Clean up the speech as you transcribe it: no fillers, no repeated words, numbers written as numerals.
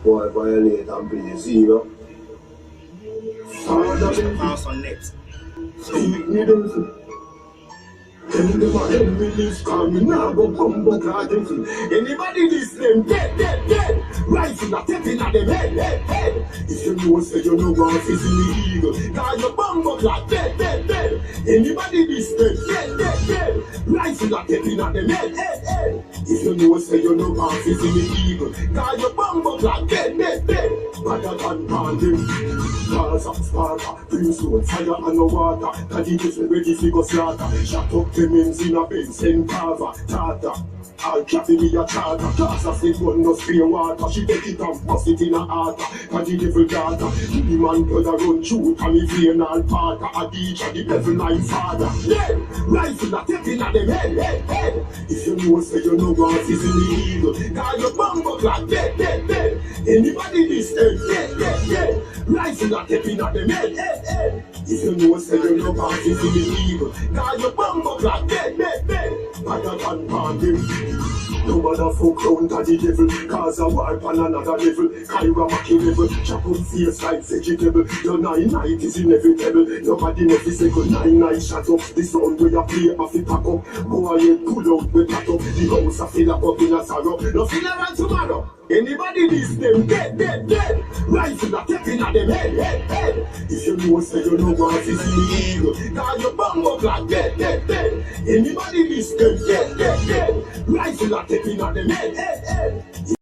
Boy, violate and please, you know. Mr.Pawnz on net. Anybody this them dead. Rising a tapping at them head. If you know say you know what is illegal, cause your bumbo like dead. Anybody this them dead. Rising a tapping at them head. If you know say you know what is illegal, cause your bumbo like dead. Better than pandem. Cause up sparker, brimstone, fire and no water. Daddy gets ready to go slaughter. Shut up the men's in a Benz and cover, tata. I'll trap in a charter. Cause I said one no spray water. She take it and bust it in a heart. Cause the devil daughter. The man brother run through. And me vein and part. A teacher, the devil like father. Dead, rifle a tapping at them head. If you know say you know what is illegal, cause your bumbo like dead. Anybody this dead. Rifle a tapping at them head. If you know say you know what is illegal, cause your bumbo like dead. Better than pandem. No matter for crown to the devil, cause a wipe on another level. Kyra Maki level, chop up face like vegetable. Your 9 is inevitable. Nobody never second 9 shut up. The sound where you play off it pack up. Go ahead, pull out with pack up. The house a fill up in a sorrow. No fill around tomorrow. Anybody this them dead. Rifle a tapping at them head. If you know say you know what is illegal, cause your bumbo like dead. Anybody this them dead. Rifle a tapping at them head.